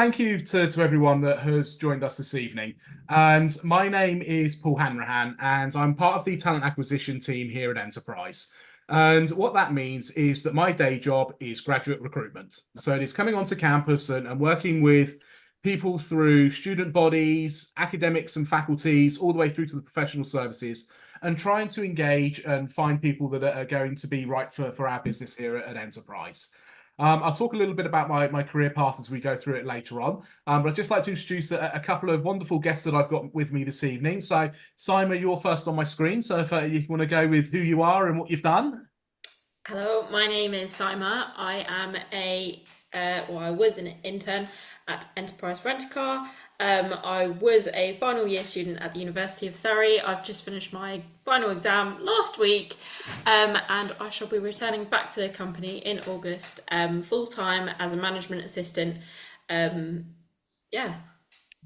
Thank you to everyone that has joined us this evening. And my name is Paul Hanrahan, and I'm part of the talent acquisition team here at Enterprise. And what that means is that my day job is graduate recruitment. So it is coming onto campus and working with people through student bodies, academics and faculties, all the way through to the professional services, and trying to engage and find people that are going to be right for our business here at Enterprise. I'll talk a little bit about my career path as we go through it later on. But I'd just like to introduce a couple of wonderful guests that I've got with me this evening. So, Saimah, you're first on my screen. So, if you want to go with who you are and what you've done. Hello, my name is Saimah. I was an intern at Enterprise Rent a Car. I was a final year student at the University of Surrey. I've just finished my final exam last week, and I shall be returning back to the company in August, full time as a management assistant. Yeah.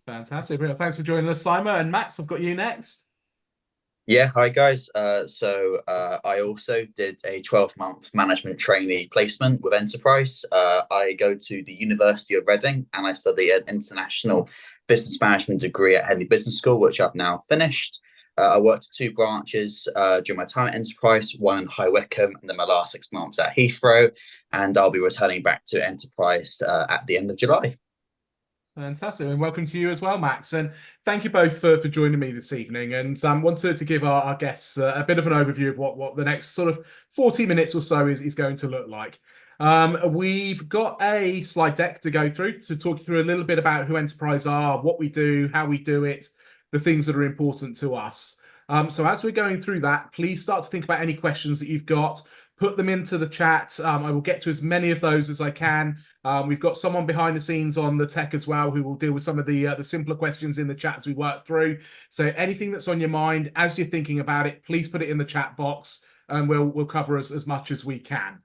Fantastic. Thanks for joining us, Saimah. And Max, I've got you next. Yeah, hi guys. I also did a 12-month management trainee placement with Enterprise. I go to the University of Reading and I study an international business management degree at Henley Business School, which I've now finished. I worked at two branches during my time at Enterprise, one in High Wycombe, and then my last 6 months at Heathrow. And I'll be returning back to Enterprise at the end of July. Fantastic, and welcome to you as well, Max. And thank you both for joining me this evening. And wanted to give our guests a bit of an overview of what the next sort of 40 minutes or so is going to look like. We've got a slide deck to go through to talk you through a little bit about who Enterprise are, what we do, how we do it, the things that are important to us. So as we're going through that, please start to think about any questions that you've got. Put them into the chat. I will get to as many of those as I can. We've got someone behind the scenes on the tech as well who will deal with some of the simpler questions in the chat as we work through. So anything that's on your mind as you're thinking about it, please put it in the chat box, and we'll cover as much as we can.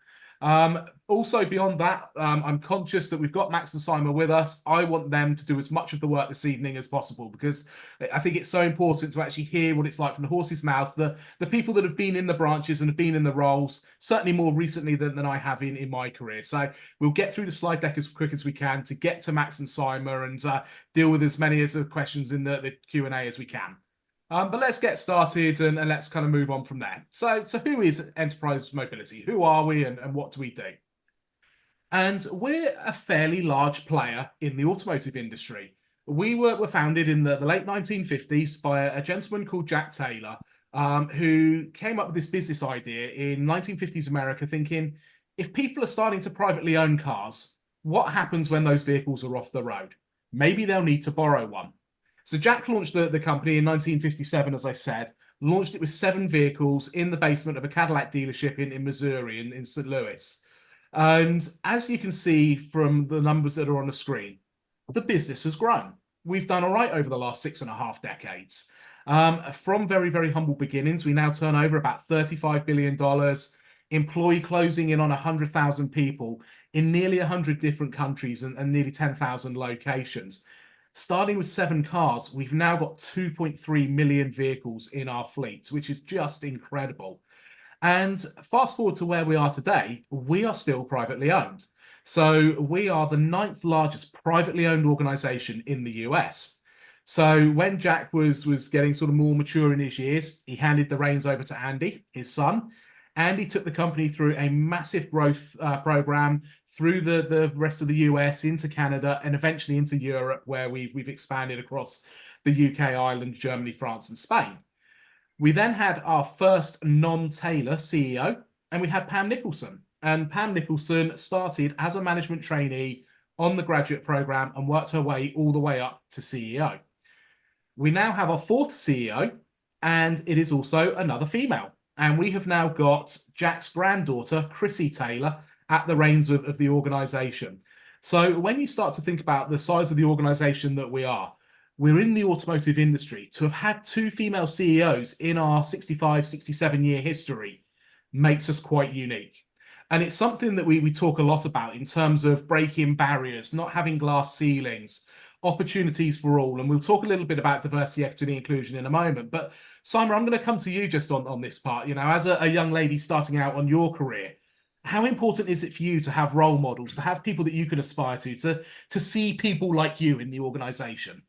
Also beyond that, I'm conscious that we've got Max and Saimah with us. I want them to do as much of the work this evening as possible because I think it's so important to actually hear what it's like from the horse's mouth. The people that have been in the branches and have been in the roles, certainly more recently than I have in my career. So we'll get through the slide deck as quick as we can to get to Max and Saimah and deal with as many of the questions in the Q&A as we can. But let's get started and let's kind of move on from there. So who is Enterprise Mobility? Who are we and what do we do? And we're a fairly large player in the automotive industry. We were founded in the late 1950s by a gentleman called Jack Taylor, who came up with this business idea in 1950s America, thinking, if people are starting to privately own cars, what happens when those vehicles are off the road? Maybe they'll need to borrow one. So Jack launched the company in 1957, as I said, launched it with 7 vehicles in the basement of a Cadillac dealership in Missouri, in St. Louis. And as you can see from the numbers that are on the screen, the business has grown. We've done all right over the last 6.5 decades. From very, very humble beginnings, we now turn over about $35 billion, employ closing in on 100,000 people in nearly 100 different countries and nearly 10,000 locations. Starting with 7 cars, we've now got 2.3 million vehicles in our fleet, which is just incredible. And fast forward to where we are today, we are still privately owned. So we are the 9th largest privately owned organization in the US. So when Jack was getting sort of more mature in his years, he handed the reins over to Andy, his son. Andy took the company through a massive growth program through the rest of the US, into Canada, and eventually into Europe, where we've expanded across the UK, Ireland, Germany, France, and Spain. We then had our first non-Taylor CEO, and we had Pam Nicholson. And Pam Nicholson started as a management trainee on the graduate program and worked her way all the way up to CEO. We now have our 4th CEO, and it is also another female. And we have now got Jack's granddaughter, Chrissy Taylor, at the reins of the organization. So when you start to think about the size of the organization that we're in the automotive industry. To have had 2 female CEOs in our 65, 67-year history makes us quite unique. And it's something that we talk a lot about in terms of breaking barriers, not having glass ceilings, opportunities for all. And we'll talk a little bit about diversity, equity, and inclusion in a moment. But Saimah, I'm going to come to you just on this part. You know, as a young lady starting out on your career, How important is it for you to have role models, to have people that you can aspire to see people like you in the organization?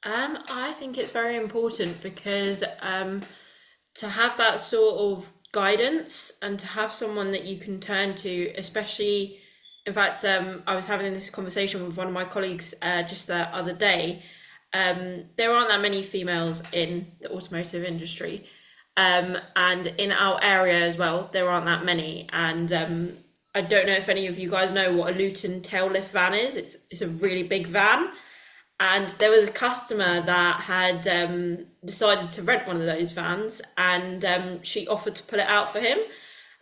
I think it's very important because to have that sort of guidance and to have someone that you can turn to, especially, in fact, I was having this conversation with one of my colleagues just the other day. There aren't that many females in the automotive industry, and in our area as well, there aren't that many. And I don't know if any of you guys know what a Luton tail lift van is. It's a really big van, and there was a customer that had decided to rent one of those vans, and she offered to pull it out for him,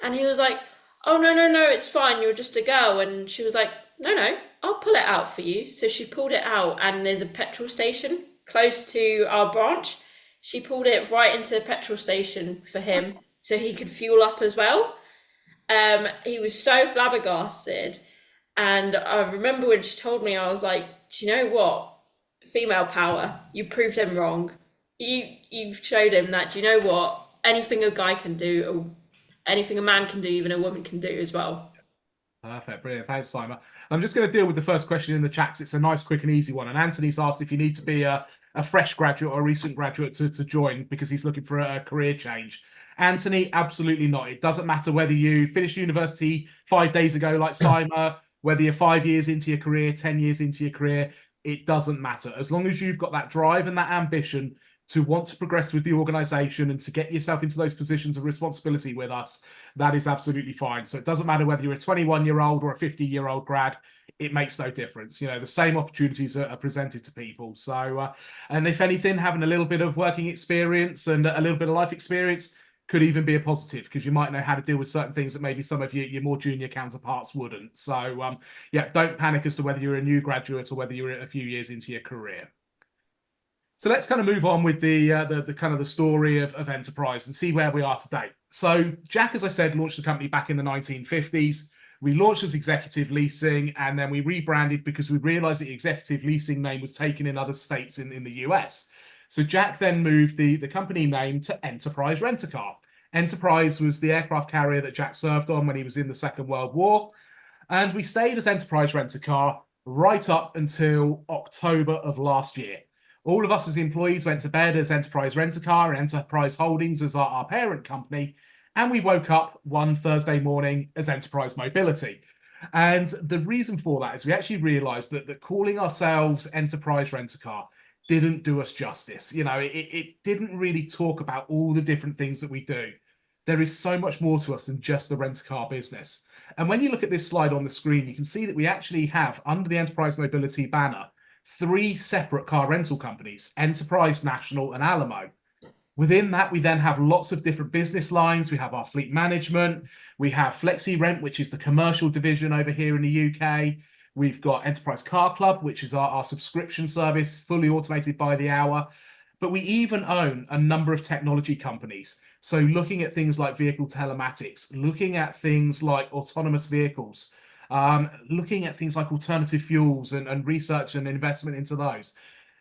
and he was like, "Oh, no, no, no, it's fine, you're just a girl." And she was like, "No, no, I'll pull it out for you." So she pulled it out, and there's a petrol station close to our branch. She pulled it right into the petrol station for him so he could fuel up as well. He was so flabbergasted. And I remember when she told me, I was like, "Do you know what? Female power. You proved him wrong. You showed him that. Do you know what? Anything a guy can do, or anything a man can do, even a woman can do as well." Perfect, brilliant. Thanks, Saimah. I'm just going to deal with the first question in the chat 'cause it's a nice, quick, and easy one. And Anthony's asked if you need to be a fresh graduate or a recent graduate to join because he's looking for a career change. Anthony, absolutely not. It doesn't matter whether you finished university 5 days ago, like Saimah, whether you're 5 years into your career, 10 years into your career, it doesn't matter. As long as you've got that drive and that ambition to want to progress with the organization and to get yourself into those positions of responsibility with us, that is absolutely fine. So it doesn't matter whether you're a 21-year-old or a 50-year-old grad, it makes no difference. You know, the same opportunities are presented to people. So, and if anything, having a little bit of working experience and a little bit of life experience could even be a positive because you might know how to deal with certain things that maybe some of your more junior counterparts wouldn't. So, yeah, don't panic as to whether you're a new graduate or whether you're a few years into your career. So let's kind of move on with the kind of the story of Enterprise and see where we are today. So Jack, as I said, launched the company back in the 1950s. We launched as Executive Leasing, and then we rebranded because we realized the Executive Leasing name was taken in other states in the US. So Jack then moved the company name to Enterprise Rent-A-Car. Enterprise was the aircraft carrier that Jack served on when he was in the Second World War. And we stayed as Enterprise Rent-A-Car right up until October of last year. All of us as employees went to bed as Enterprise Rent-A-Car and Enterprise Holdings as our parent company, and we woke up one Thursday morning as Enterprise Mobility. And the reason for that is we actually realized that calling ourselves Enterprise Rent-A-Car didn't do us justice. You know, it didn't really talk about all the different things that we do. There is so much more to us than just the rent-a-car business. And when you look at this slide on the screen, you can see that we actually have, under the Enterprise Mobility banner, 3 separate car rental companies: Enterprise, National, and Alamo. Within that, we then have lots of different business lines. We have our fleet management. We have Flexi Rent, which is the commercial division over here in the UK. We've got Enterprise Car Club, which is our subscription service, fully automated by the hour. But we even own a number of technology companies. So looking at things like vehicle telematics, looking at things like autonomous vehicles, looking at things like alternative fuels and research and investment into those.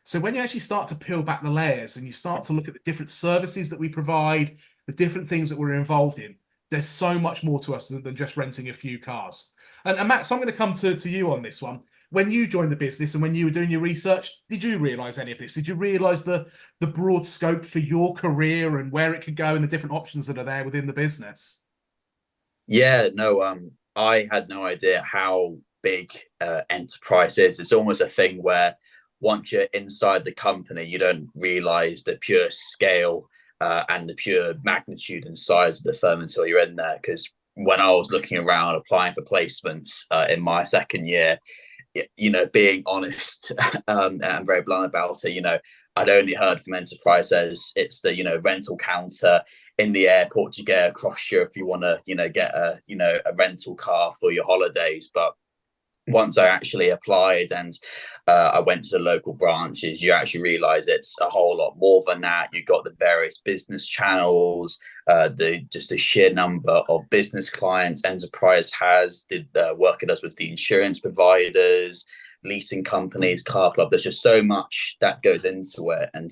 So when you actually start to peel back the layers and you start to look at the different services that we provide, the different things that we're involved in, there's so much more to us than just renting a few cars. And Max, I'm going to come to you on this one. When you joined the business and when you were doing your research, did you realize any of this? Did you realize the broad scope for your career and where it could go and the different options that are there within the business? Yeah, no, I had no idea how big Enterprise is. It's almost a thing where once you're inside the company, you don't realize the pure scale and the pure magnitude and size of the firm until you're in there. Because when I was looking around applying for placements in my second year, you know, being honest and very blunt about it, you know, I'd only heard from Enterprise as it's the, you know, rental counter in the airport you get across Europe if you want to, you know, get a, you know, a rental car for your holidays. But once I actually applied and I went to the local branches, you actually realize it's a whole lot more than that. You've got the various business channels, just the sheer number of business clients Enterprise has, working us with the insurance providers, leasing companies, car club. There's just so much that goes into it. And,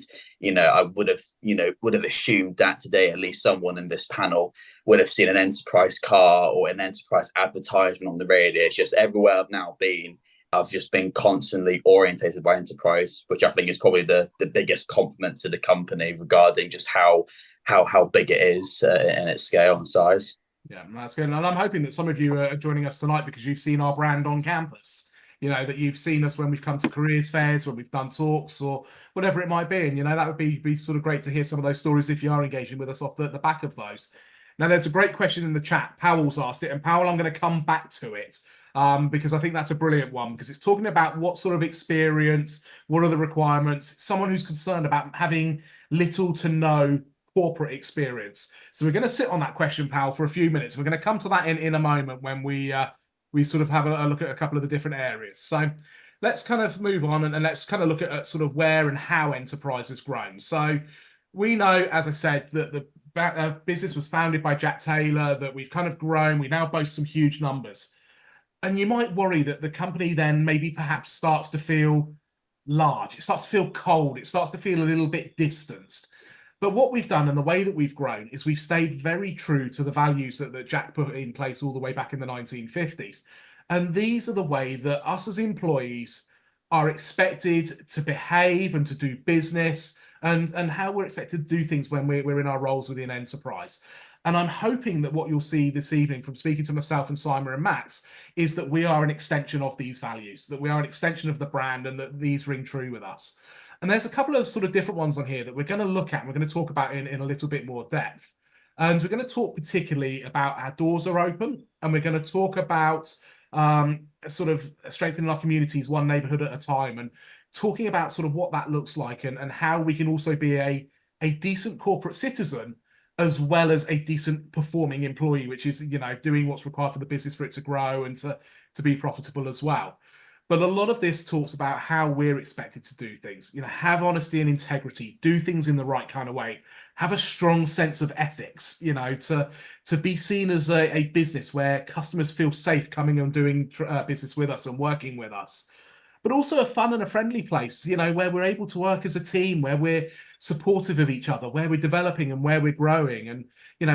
I would have assumed that today, at least someone in this panel would have seen an enterprise car or an enterprise advertisement on the radio. It's just everywhere I've now been, I've just been constantly orientated by enterprise, which I think is probably the biggest compliment to the company regarding just how big it is in its scale and size. Yeah, that's good. And I'm hoping that some of you are joining us tonight because you've seen our brand on campus. That you've seen us when we've come to careers fairs, when we've done talks or whatever it might be. And, that would be sort of great to hear some of those stories if you are engaging with us off the back of those. Now, there's a great question in the chat. Powell's asked it. And Powell, I'm going to come back to it because I think that's a brilliant one because it's talking about what sort of experience, what are the requirements, someone who's concerned about having little to no corporate experience. So we're going to sit on that question, Powell, for a few minutes. We're going to come to that in a moment when we sort of have a look at a couple of the different areas. So let's kind of move on and let's kind of look at sort of where and how enterprise has grown. So we know, as I said, that the business was founded by Jack Taylor, that we've kind of grown. We now boast some huge numbers. And you might worry that the company then maybe perhaps starts to feel large. It starts to feel cold. It starts to feel a little bit distanced. But what we've done and the way that we've grown is we've stayed very true to the values that Jack put in place all the way back in the 1950s. And these are the way that us as employees are expected to behave and to do business and how we're expected to do things when we're in our roles within enterprise. And I'm hoping that what you'll see this evening from speaking to myself and Saimah and Max is that we are an extension of these values, that we are an extension of the brand and that these ring true with us. And there's a couple of sort of different ones on here that we're going to look at and we're going to talk about in a little bit more depth. And we're going to talk particularly about our doors are open and we're going to talk about sort of strengthening our communities one neighborhood at a time and talking about sort of what that looks like and how we can also be a decent corporate citizen as well as a decent performing employee, which is, doing what's required for the business for it to grow and to be profitable as well. But a lot of this talks about how we're expected to do things, have honesty and integrity, do things in the right kind of way, have a strong sense of ethics, to be seen as a business where customers feel safe coming and doing business with us and working with us. But also a fun and a friendly place, where we're able to work as a team, where we're supportive of each other, where we're developing and where we're growing and,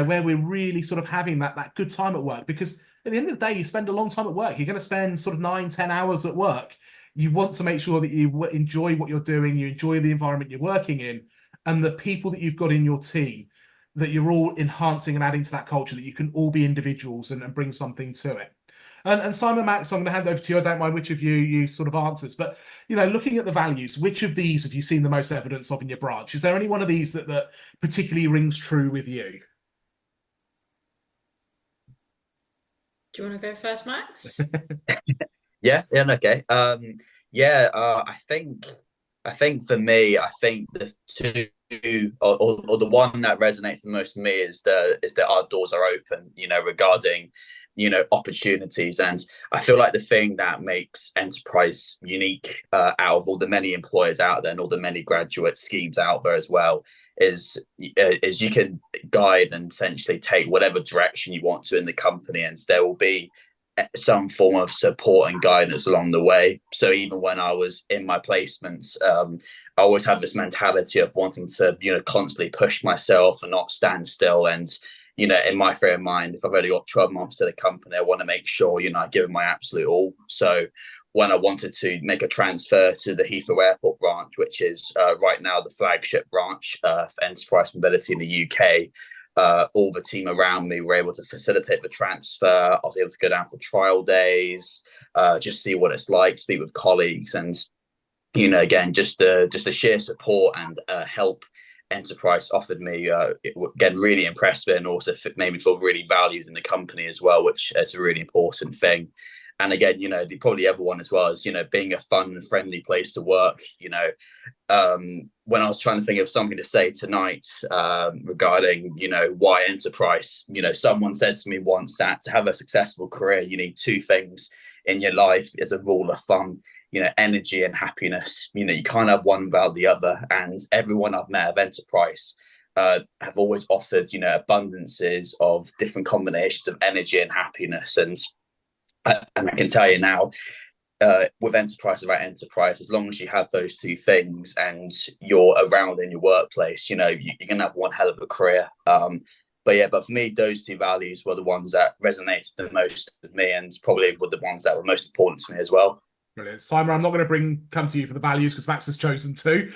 where we're really sort of having that good time at work. Because at the end of the day, you spend a long time at work. You're going to spend sort of 9-10 hours at work. You want to make sure that you enjoy what you're doing, you enjoy the environment you're working in, and the people that you've got in your team, that you're all enhancing and adding to that culture, that you can all be individuals and bring something to it. And Saimah, Max, I'm going to hand over to you. I don't mind which of you sort of answers, but looking at the values, which of these have you seen the most evidence of in your branch? Is there any one of these that particularly rings true with you? Do you want to go first, Max? Yeah, okay. I think for me, I think the two or the one that resonates the most to me is that our doors are open, regarding opportunities. And I feel like the thing that makes enterprise unique out of all the many employers out there and all the many graduate schemes out there as well is you can guide and essentially take whatever direction you want to in the company, and there will be some form of support and guidance along the way. So even when I was in my placements, I always had this mentality of wanting to constantly push myself and not stand still. And in my frame of mind, if I've only got 12 months to the company, I want to make sure I give it my absolute all. So when I wanted to make a transfer to the Heathrow Airport branch, which is right now the flagship branch for enterprise mobility in the UK, all the team around me were able to facilitate the transfer. I was able to go down for trial days, just see what it's like, speak with colleagues, and again, just the sheer support and help enterprise offered me, again, really impressed with, and also made me feel really valued in the company as well, which is a really important thing. And again, probably everyone as well as being a fun and friendly place to work. When I was trying to think of something to say tonight regarding why enterprise, someone said to me once that to have a successful career, you need two things in your life as a rule of thumb: energy and happiness. You can't have one without the other. And everyone I've met of enterprise have always offered abundances of different combinations of energy and happiness. And I can tell you now, with enterprise about enterprise, as long as you have those two things and you're around in your workplace, you're going to have one hell of a career. But for me, those two values were the ones that resonated the most with me, and probably were the ones that were most important to me as well. Brilliant. Saimah, I'm not going to come to you for the values because Max has chosen to.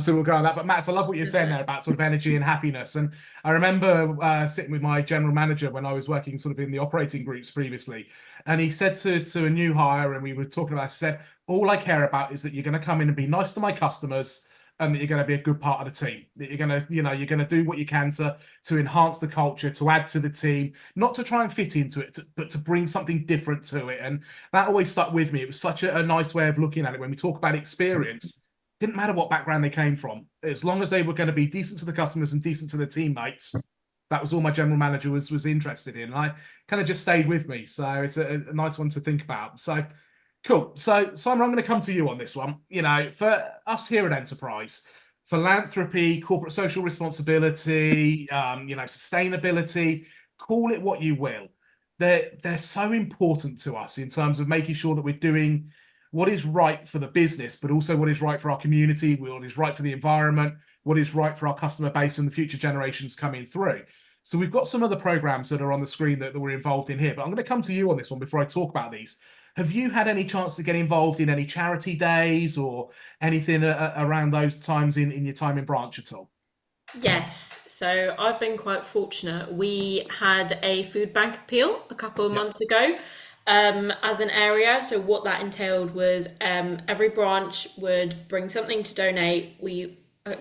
So we'll go on that. But Max, I love what you're saying there about sort of energy and happiness. And I remember sitting with my general manager when I was working sort of in the operating groups previously. And he said to a new hire, and we were talking about, he said, all I care about is that you're going to come in and be nice to my customers, and that you're going to be a good part of the team. That you're going to, you're going to do what you can to enhance the culture, to add to the team, not to try and fit into it, but to bring something different to it. And that always stuck with me. It was such a nice way of looking at it when we talk about experience. Didn't matter what background they came from, as long as they were going to be decent to the customers and decent to the teammates. That was all my general manager was interested in. And I kind of just stayed with me. So it's a nice one to think about. So cool. So, Simon, I'm going to come to you on this one. For us here at Enterprise, philanthropy, corporate social responsibility, sustainability, call it what you will. They're so important to us in terms of making sure that we're doing what is right for the business, but also what is right for our community, what is right for the environment, what is right for our customer base and the future generations coming through. So we've got some of the programs that are on the screen that we're involved in here, but I'm going to come to you on this one before I talk about these. Have you had any chance to get involved in any charity days or anything around those times in your time in branch at all? Yes, so I've been quite fortunate. We had a food bank appeal a couple of months ago as an area. So what that entailed was every branch would bring something to donate.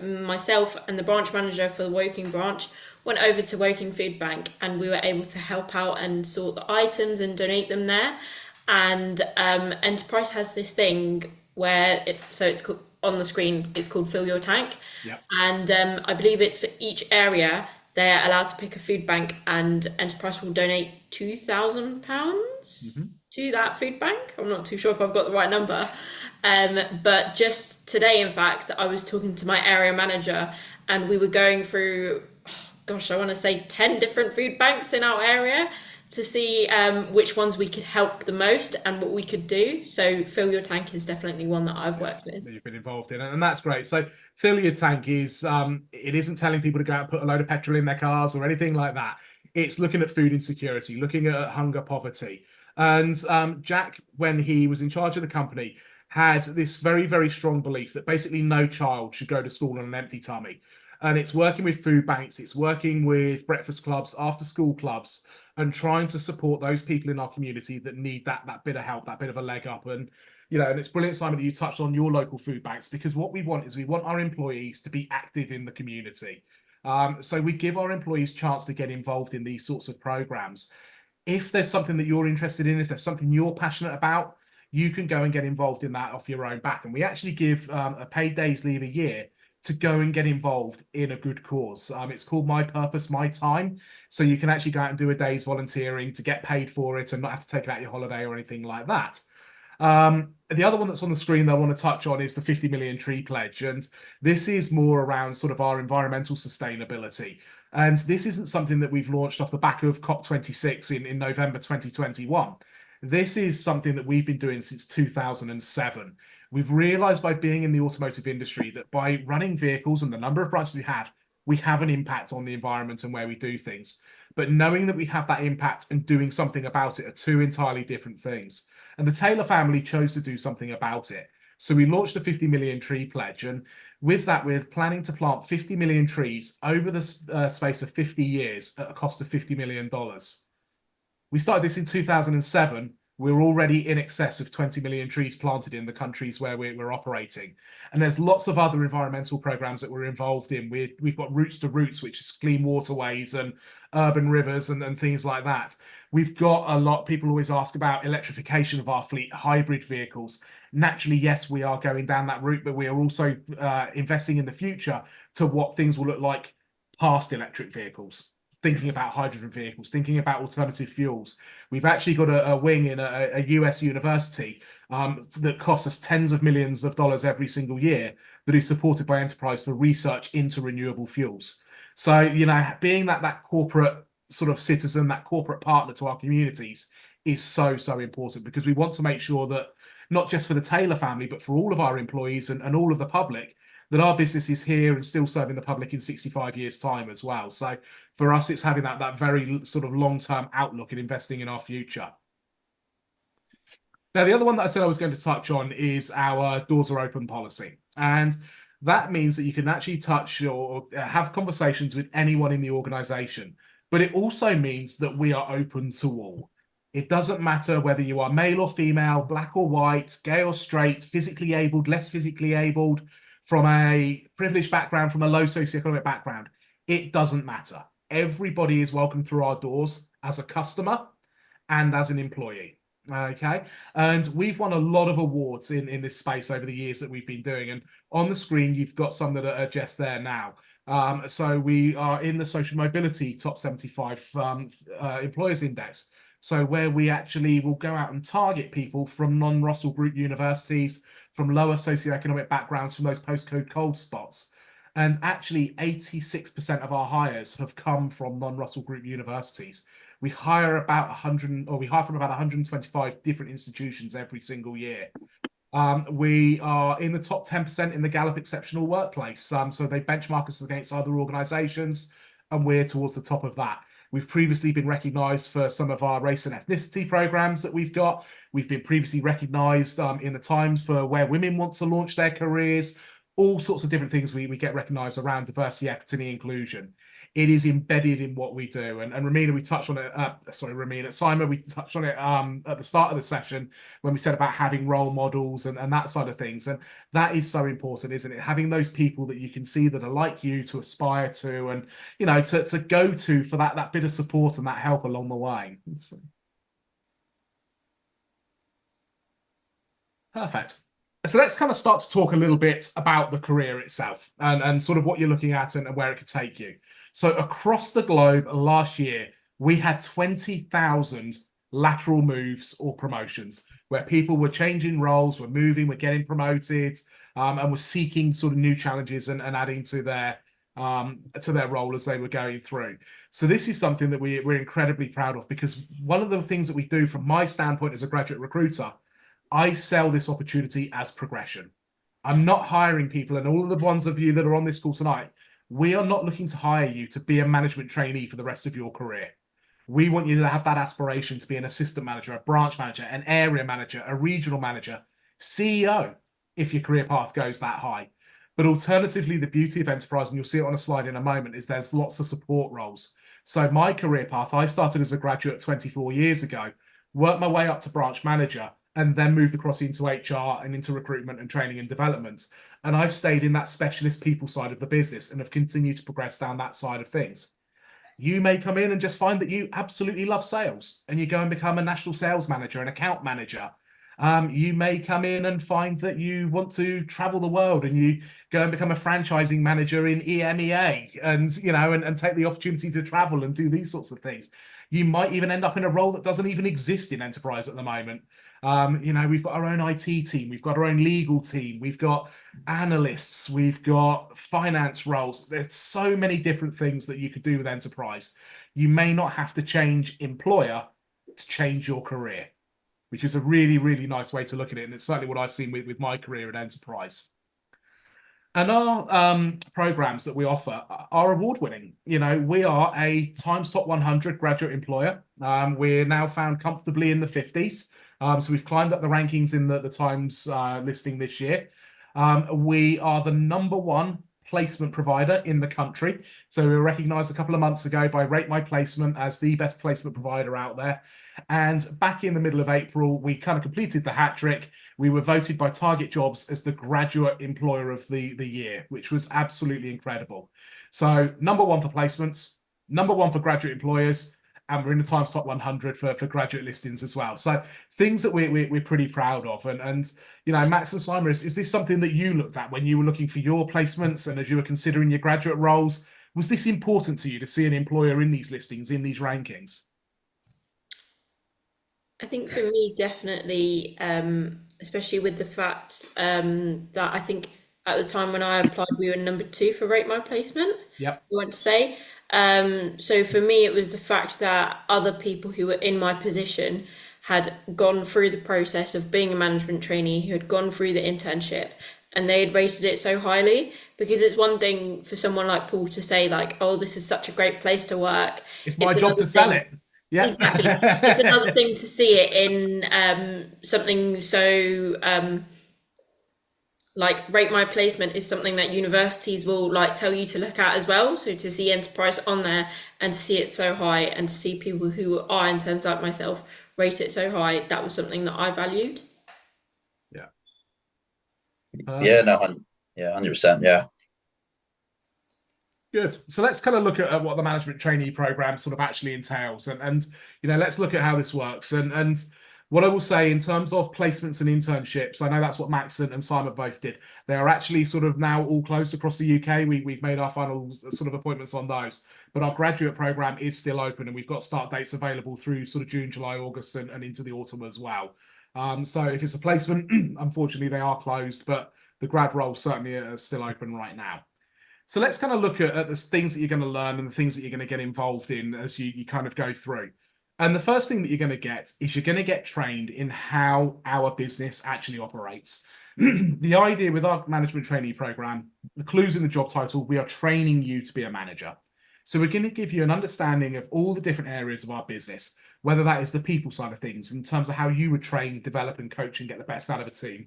Myself and the branch manager for the Woking branch went over to Woking Food Bank, and we were able to help out and sort the items and donate them there. And Enterprise has this thing where it's called, on the screen, it's called Fill Your Tank. Yep. And I believe it's for each area they're allowed to pick a food bank, and Enterprise will donate £2,000 to that food bank. I'm not too sure if I've got the right number. But just today, in fact, I was talking to my area manager, and we were going through, I want to say 10 different food banks in our area to see which ones we could help the most and what we could do. So Fill Your Tank is definitely one that I've worked with. You've been involved in, and that's great. So Fill Your Tank is, it isn't telling people to go out and put a load of petrol in their cars or anything like that. It's looking at food insecurity, looking at hunger, poverty. And Jack, when he was in charge of the company, had this very, very strong belief that basically no child should go to school on an empty tummy. And it's working with food banks, it's working with breakfast clubs, after school clubs, and trying to support those people in our community that need that bit of help, that bit of a leg up. And and it's brilliant, Simon, that you touched on your local food banks, because what we want is we want our employees to be active in the community. So we give our employees a chance to get involved in these sorts of programs. If there's something that you're interested in, if there's something you're passionate about, you can go and get involved in that off your own back. And we actually give a paid day's leave a year to go and get involved in a good cause. It's called My Purpose, My Time. So you can actually go out and do a day's volunteering to get paid for it and not have to take it out your holiday or anything like that. The other one that's on the screen that I want to touch on is the 50 million tree pledge. And this is more around sort of our environmental sustainability. And this isn't something that we've launched off the back of COP26 in November 2021. This is something that we've been doing since 2007. We've realized by being in the automotive industry that by running vehicles and the number of branches we have an impact on the environment and where we do things. But knowing that we have that impact and doing something about it are two entirely different things. And the Taylor family chose to do something about it. So we launched a 50 million tree pledge. And with that, we're planning to plant 50 million trees over the space of 50 years at a cost of $50 million. We started this in 2007. We're already in excess of 20 million trees planted in the countries where we're operating. And there's lots of other environmental programs that we're involved in. We've got Roots to Roots, which is clean waterways and urban rivers and things like that. We've got a lot, people always ask about electrification of our fleet, hybrid vehicles. Naturally, yes, we are going down that route, but we are also investing in the future to what things will look like past electric vehicles. Thinking about hydrogen vehicles, thinking about alternative fuels. We've actually got a wing in a US university that costs us tens of millions of dollars every single year that is supported by Enterprise for research into renewable fuels. So, being that corporate sort of citizen, that corporate partner to our communities is so, so important, because we want to make sure that not just for the Taylor family, but for all of our employees and all of the public, that our business is here and still serving the public in 65 years' time as well. So for us, it's having that very sort of long-term outlook and investing in our future. Now, the other one that I said I was going to touch on is our doors are open policy. And that means that you can actually touch or have conversations with anyone in the organization. But it also means that we are open to all. It doesn't matter whether you are male or female, black or white, gay or straight, physically abled, less physically abled, from a privileged background, from a low socioeconomic background. It doesn't matter. Everybody is welcome through our doors as a customer and as an employee. Okay, and we've won a lot of awards in this space over the years that we've been doing. And on the screen, you've got some that are just there now. So we are in the Social Mobility Top 75 Employers Index. So where we actually will go out and target people from non-Russell Group universities, from lower socioeconomic backgrounds, from those postcode cold spots. And actually 86% of our hires have come from non-Russell Group universities. We hire about 100, or we hire from about 125 different institutions every single year. We are in the top 10% in the Gallup Exceptional Workplace. So they benchmark us against other organizations, and we're towards the top of that. We've previously been recognized for some of our race and ethnicity programs that we've got. We've been previously recognized in the Times for where women want to launch their careers, all sorts of different things we get recognized around diversity, equity, and inclusion. It is embedded in what we do. And Ramina, we touched on it, Saimah, we touched on it at the start of the session when we said about having role models and that side of things. And that is so important, isn't it? Having those people that you can see that are like you to aspire to and, you know, to go to for that bit of support and that help along the way. Perfect. So let's kind of start to talk a little bit about the career itself and sort of what you're looking at and where it could take you. So across the globe last year, we had 20,000 lateral moves or promotions where people were changing roles, were moving, were getting promoted, and were seeking sort of new challenges and adding to their role as they were going through. So this is something that we're incredibly proud of, because one of the things that we do from my standpoint as a graduate recruiter, I sell this opportunity as progression. I'm not hiring people, and all of the ones of you that are on this call tonight, we are not looking to hire you to be a management trainee for the rest of your career. We want you to have that aspiration to be an assistant manager, a branch manager, an area manager, a regional manager, CEO, if your career path goes that high. But alternatively, the beauty of enterprise, and you'll see it on a slide in a moment, is there's lots of support roles. So my career path, I started as a graduate 24 years ago, worked my way up to branch manager, and then moved across into HR and into recruitment and training and development. And I've stayed in that specialist people side of the business and have continued to progress down that side of things. You may come in and just find that you absolutely love sales and you go and become a national sales manager, an account manager. You may come in and find that you want to travel the world and you go and become a franchising manager in EMEA and, you know, and take the opportunity to travel and do these sorts of things. You might even end up in a role that doesn't even exist in enterprise at the moment. You know, we've got our own IT team, we've got our own legal team, we've got analysts, we've got finance roles. There's so many different things that you could do with enterprise. You may not have to change employer to change your career, which is a really, really nice way to look at it. And it's certainly what I've seen with my career at enterprise. And our programs that we offer are award-winning. You know, we are a Times Top 100 graduate employer. We're now found comfortably in the 50s. So we've climbed up the rankings in the Times listing this year. We are the #1 placement provider in the country. So we were recognized a couple of months ago by Rate My Placement as the best placement provider out there. And back in the middle of April, we kind of completed the hat trick. We were voted by Target Jobs as the Graduate Employer of the Year, which was absolutely incredible. So #1 for placements, #1 for graduate employers, and we're in the Times Top 100 for graduate listings as well. So things that we're pretty proud of. And you know, Max and Saimah, is this something that you looked at when you were looking for your placements and as you were considering your graduate roles? Was this important to you to see an employer in these listings, in these rankings? I think for me, definitely, especially with the fact that I think at the time when I applied, we were #2 for Rate My Placement. Yep. I want to say. So for me, it was the fact that other people who were in my position had gone through the process of being a management trainee, who had gone through the internship, and they had rated it so highly. Because it's one thing for someone like Paul to say like, oh, this is such a great place to work. It's my It's job another to sell thing. it. Yeah. Exactly. It's another thing to see it in something so like Rate My Placement is something that universities will like tell you to look at as well. So to see enterprise on there and to see it so high, and to see people who are interns like myself rate it so high, that was something that I valued. Yeah. Yeah, Perfect. no, yeah, 100%. Yeah. Good. So let's kind of look at what the management trainee program sort of actually entails, and let's look at how this works. And what I will say in terms of placements and internships, I know that's what Max and Saimah both did. They are actually sort of now all closed across the UK. We've made our final sort of appointments on those, but our graduate program is still open, and we've got start dates available through sort of June, July, August, and into the autumn as well. So if it's a placement, unfortunately they are closed, but the grad roles certainly are still open right now. So let's kind of look at the things that you're going to learn and the things that you're going to get involved in as you kind of go through. And the first thing that you're going to get is you're going to get trained in how our business actually operates. The idea with our management trainee program, the clues in the job title, we are training you to be a manager. So we're going to give you an understanding of all the different areas of our business, whether that is the people side of things, in terms of how you would train, develop, and coach and get the best out of a team.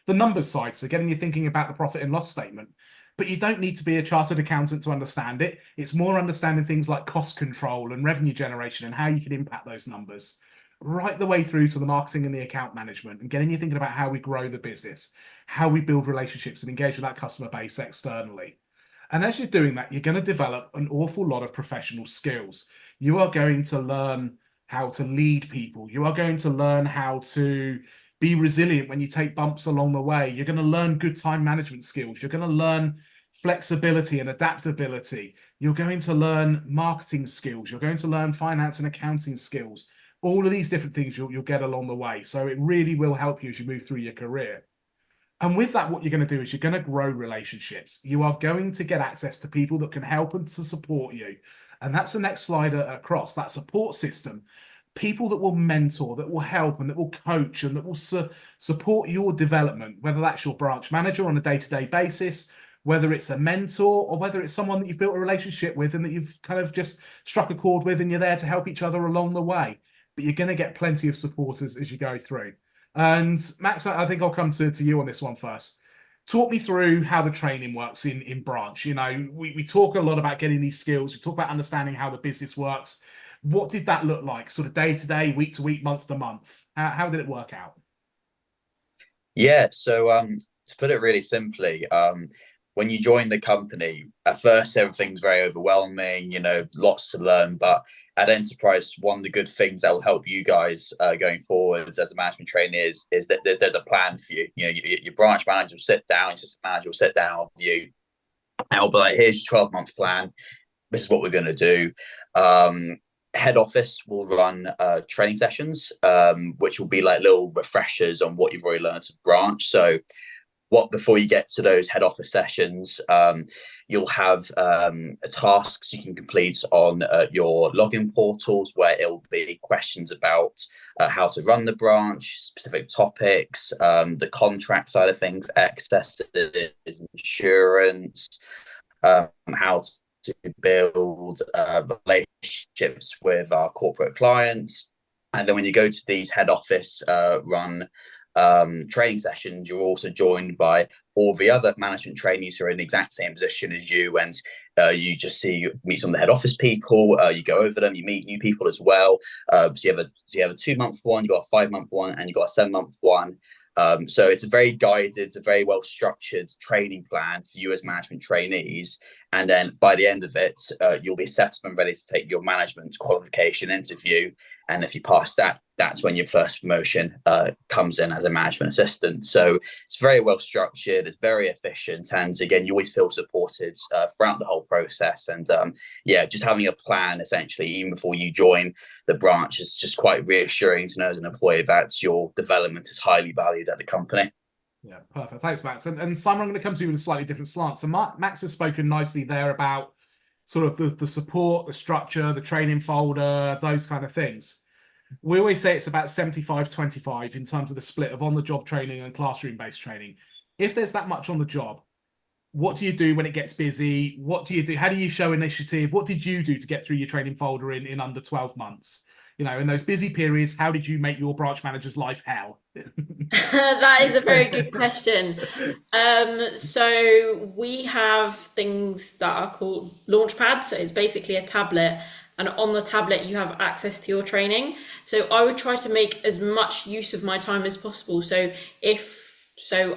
The numbers side, so getting you thinking about the profit and loss statement. But you don't need to be a chartered accountant to understand it. It's more understanding things like cost control and revenue generation and how you can impact those numbers, right the way through to the marketing and the account management, and getting you thinking about how we grow the business, how we build relationships and engage with that customer base externally. And as you're doing that, you're going to develop an awful lot of professional skills. You are going to learn how to lead people. You are going to learn how to be resilient when you take bumps along the way. You're going to learn good time management skills. You're going to learn flexibility and adaptability. You're going to learn marketing skills. You're going to learn finance and accounting skills. All of these different things you'll get along the way. So it really will help you as you move through your career. And with that, what you're going to do is you're going to grow relationships. You are going to get access to people that can help and to support you. And that's the next slide across, that support system. People that will mentor, that will help, and that will coach, and that will support your development, whether that's your branch manager on a day-to-day basis, whether it's a mentor, or whether it's someone that you've built a relationship with and that you've kind of just struck a chord with, and you're there to help each other along the way. But you're going to get plenty of supporters as you go through. And Max, I think I'll come to you on this one first. Talk me through how the training works in branch. We talk a lot about getting these skills. We talk about understanding how the business works. What did that look like, sort of day to day, week to week, month to month? How did it work out? Yeah, so to put it really simply, when you join the company, at first everything's very overwhelming, lots to learn. But at Enterprise, one of the good things that will help you guys going forward as a management trainee is that there's a plan for you. Your branch manager will sit down, your assistant manager will sit down with you, and will be like, here's your 12-month plan. This is what we're going to do. Head office will run training sessions, which will be like little refreshers on what you've already learned at branch. So before you get to those head office sessions, you'll have tasks you can complete on your login portals, where it'll be questions about how to run the branch, specific topics, the contract side of things, excesses, insurance, how to build relationships with our corporate clients. And then when you go to these head office run training sessions, you're also joined by all the other management trainees who are in the exact same position as you, and you just meet some of the head office people. You go over them, you meet new people as well. So you have a 2-month one, you got a 5-month one, and you got a 7-month one. So it's a very guided, it's a very well structured training plan for you as management trainees. And then by the end of it, you'll be set up and ready to take your management qualification interview. And if you pass that, that's when your first promotion comes in as a management assistant. So it's very well structured, it's very efficient. And again, you always feel supported throughout the whole process. And just having a plan, essentially, even before you join the branch, is just quite reassuring to know as an employee that your development is highly valued at the company. Yeah, perfect. Thanks, Max. And Saimah, I'm going to come to you with a slightly different slant. So Max has spoken nicely there about sort of the support, the structure, the training folder, those kind of things. We always say it's about 75-25 in terms of the split of on-the-job training and classroom-based training. If there's that much on the job, what do you do when it gets busy? What do you do? How do you show initiative? What did you do to get through your training folder in under 12 months? You know, in those busy periods, how did you make your branch manager's life hell? That is a very good question. So we have things that are called Launchpad. So it's basically a tablet, and on the tablet you have access to your training. So I would try to make as much use of my time as possible. So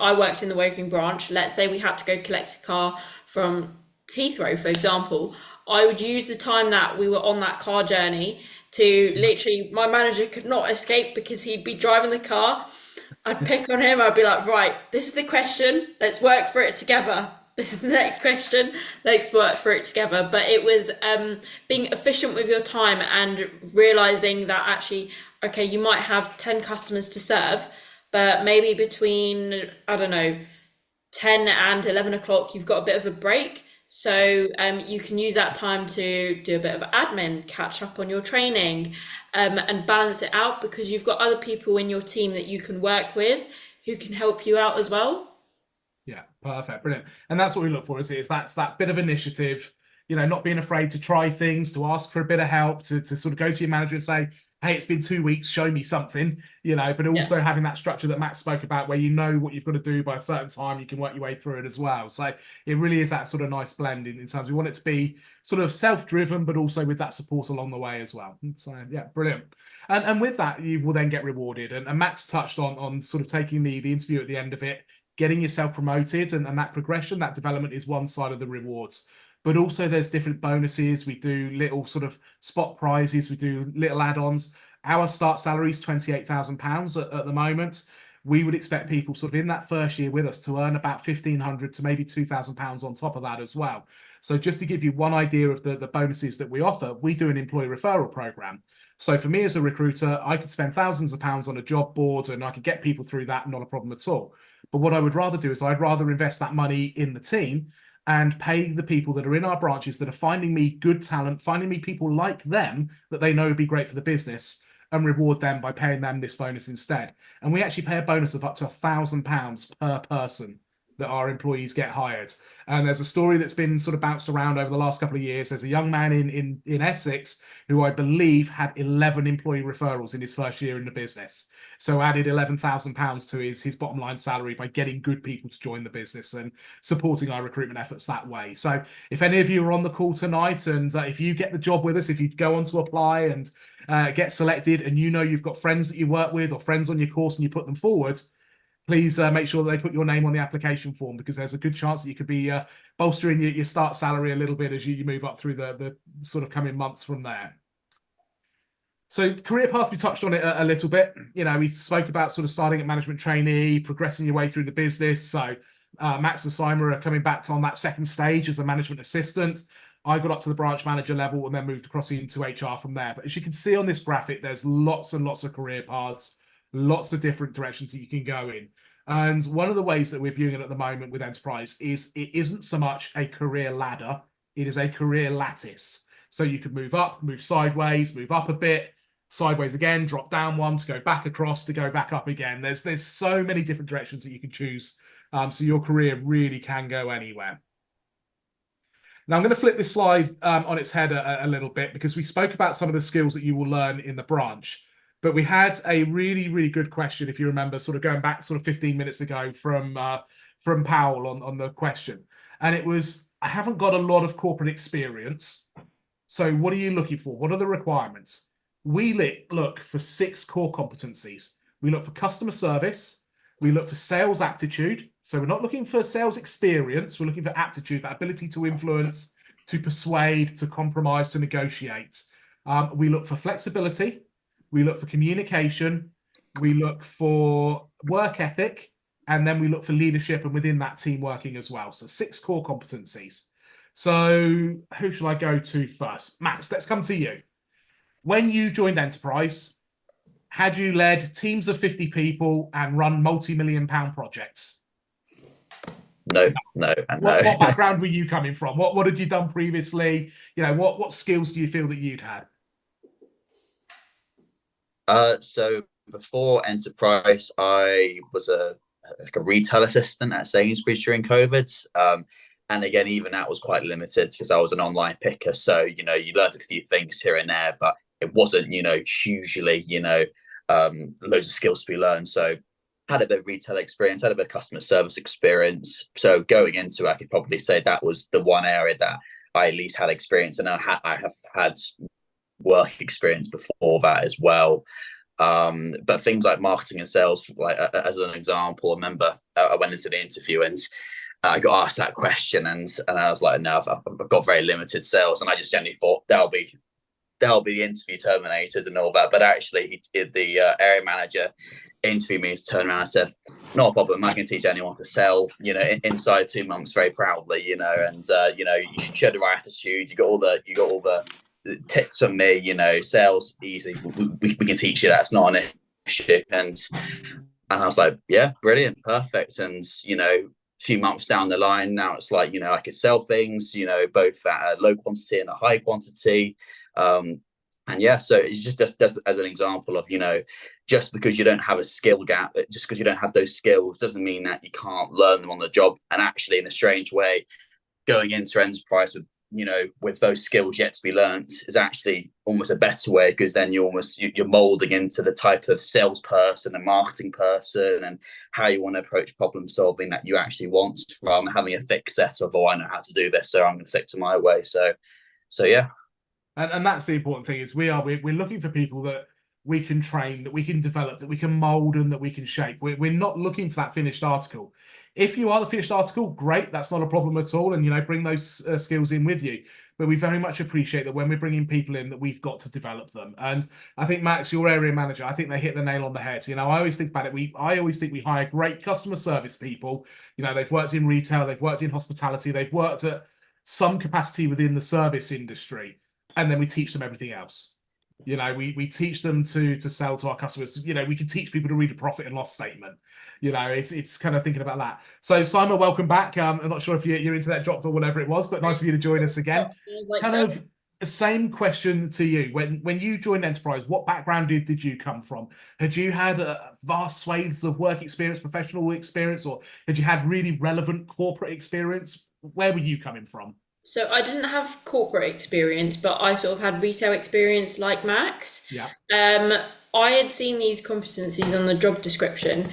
I worked in the Woking branch. Let's say we had to go collect a car from Heathrow, for example. I would use the time that we were on that car journey to literally, my manager could not escape because he'd be driving the car. I'd pick on him. I'd be like, right, this is the question. Let's work for it together. This is the next question. Let's work for it together. But it was being efficient with your time and realizing that actually, okay, you might have 10 customers to serve, but maybe between, I don't know, 10 and 11 o'clock, you've got a bit of a break. So you can use that time to do a bit of admin, catch up on your training, and balance it out because you've got other people in your team that you can work with who can help you out as well. Yeah, perfect, brilliant. And that's what we look for, is that's that bit of initiative, you know, not being afraid to try things, to ask for a bit of help, to sort of go to your manager and say, hey, it's been 2 weeks, show me something, you know, but also Yeah. having that structure that Matt spoke about where you know what you've got to do by a certain time, you can work your way through it as well. So it really is that sort of nice blend in terms we want it to be sort of self-driven, but also with that support along the way as well. So yeah, brilliant. And with that, you will then get rewarded. And Matt's touched on sort of taking the interview at the end of it, getting yourself promoted, and that progression, that development is one side of the rewards. But also there's different bonuses. We do little sort of spot prizes. We do little add-ons. Our start salary is £28,000 at the moment. We would expect people sort of in that first year with us to earn about 1,500 to maybe £2,000 on top of that as well. So just to give you one idea of the bonuses that we offer, we do an employee referral program. So for me as a recruiter, I could spend thousands of pounds on a job board and I could get people through that, not a problem at all. But what I would rather do is I'd rather invest that money in the team and pay the people that are in our branches that are finding me good talent, finding me people like them that they know would be great for the business, and reward them by paying them this bonus instead. And we actually pay a bonus of up to £1,000 per person that our employees get hired. And there's a story that's been sort of bounced around over the last couple of years. There's a young man in Essex who I believe had 11 employee referrals in his first year in the business. So added £11,000 to his bottom line salary by getting good people to join the business and supporting our recruitment efforts that way. So if any of you are on the call tonight and if you get the job with us, if you go on to apply and get selected and you know you've got friends that you work with or friends on your course and you put them forward, please make sure that they put your name on the application form because there's a good chance that you could be bolstering your start salary a little bit as you move up through the sort of coming months from there. So career path, we touched on it a little bit. You know, we spoke about sort of starting at management trainee, progressing your way through the business. So Max and Saimah are coming back on that second stage as a management assistant. I got up to the branch manager level and then moved across into HR from there. But as you can see on this graphic, there's lots and lots of career paths, lots of different directions that you can go in. And one of the ways that we're viewing it at the moment with Enterprise is it isn't so much a career ladder, it is a career lattice. So you could move up, move sideways, move up a bit, sideways again, drop down one to go back across, to go back up again. There's so many different directions that you can choose. So your career really can go anywhere. Now I'm going to flip this slide on its head a little bit because we spoke about some of the skills that you will learn in the branch. But we had a really, really good question, if you remember, sort of going back sort of 15 minutes ago from Powell on the question. And it was, I haven't got a lot of corporate experience. So what are you looking for? What are the requirements? We look for 6 core competencies. We look for customer service. We look for sales aptitude. So we're not looking for sales experience. We're looking for aptitude, that ability to influence, to persuade, to compromise, to negotiate. We look for flexibility. We look for communication. We look for work ethic. And then we look for leadership and within that team working as well. So 6 core competencies. So who shall I go to first? Max, let's come to you. When you joined Enterprise, had you led teams of 50 people and run multi-million-pound projects? No, and no. What background were you coming from? What had you done previously? You know, what skills do you feel that you'd had? So before enterprise, I was like a retail assistant at Sainsbury's during COVID. And again, even that was quite limited because I was an online picker. So, you learned a few things here and there, but it wasn't, hugely, loads of skills to be learned. So had a bit of retail experience, had a bit of customer service experience. So going into it, I could probably say that was the one area that I at least had experience, and I have had work experience before that as well. But things like marketing and sales, like as an example, I remember I went into the interview and I got asked that question, and I was like, no, I've got very limited sales, and I just generally thought that'll be the interview terminated and all that. But actually, the area manager interviewed me to turn around and said, "Not a problem. I can teach anyone to sell. Inside 2 months, very proudly. And you should show the right attitude. You got all the tips from me. Sales easy. We can teach you that. It's not an issue." And I was like, "Yeah, brilliant, perfect." And a few months down the line, now it's like I could sell things. Both at a low quantity and a high quantity. And yeah, so it's just as an example of just because you don't have a skill gap, just because you don't have those skills doesn't mean that you can't learn them on the job. And actually, in a strange way, going into enterprise with those skills yet to be learned is actually almost a better way, because then you're molding into the type of salesperson and marketing person and how you want to approach problem solving that you actually want, from having a fixed set of, I know how to do this, so I'm going to stick to my way. So yeah. And that's the important thing, is we're looking for people that we can train, that we can develop, that we can mold, and that we can shape. We're not looking for that finished article. If you are the finished article, great, that's not a problem at all, and bring those skills in with you. But we very much appreciate that when we're bringing people in, that we've got to develop them. And I think, Max, your area manager, I think they hit the nail on the head. I always think about it. I always think we hire great customer service people. They've worked in retail, they've worked in hospitality, they've worked at some capacity within the service industry, and then we teach them everything else. We teach them to sell to our customers. We can teach people to read a profit and loss statement. It's kind of thinking about that. So Saimah, welcome back. I'm not sure if your internet dropped or whatever it was, but nice of you to join us again. Kind of the same question to you. When you joined Enterprise, what background did you come from? Had you had vast swathes of work experience, professional experience, or had you had really relevant corporate experience? Where were you coming from? So I didn't have corporate experience, but I sort of had retail experience like Max. Yeah. I had seen these competencies on the job description,